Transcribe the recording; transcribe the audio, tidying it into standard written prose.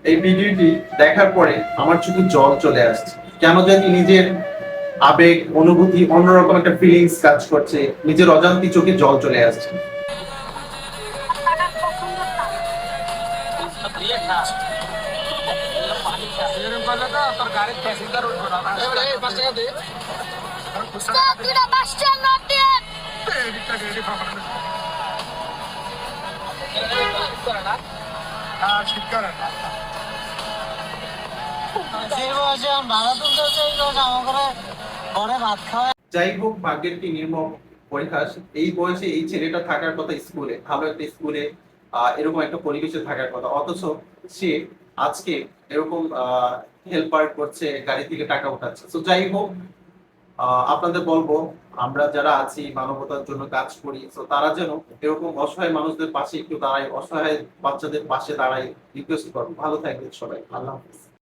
এই ভিডিওটি দেখার পরে আমার চোখে জল চলে আসছে। কেন জানি নিজের আবেগ অনুভূতি অন্যরকম একটা ফিলিংস কাজ করছে, নিজের অজান্তে চোখে জল চলে আসছে। যাই হোক, ভাগ্যের কি নির্মম পরিহাস, এই বয়সে এই ছেলেটা থাকার কথা স্কুলে, ভালো একটা স্কুলে, এরকম একটা পরিবেশে থাকার কথা, অথচ সে আজকে এরকম হেল্পার করছে, গাড়ি থেকে টাকা উঠাচ্ছে। তো যাই হোক, আপনাদের বলবো, আমরা যারা আছি মানবতার জন্য কাজ করি, তো তারা যেন এরকম অসহায় মানুষদের পাশে একটু দাঁড়ায়, অসহায় বাচ্চাদের পাশে দাঁড়ায়, রিকোয়েস্ট করবো। ভালো থাকবেন সবাই, আল্লাহ হাফেজ।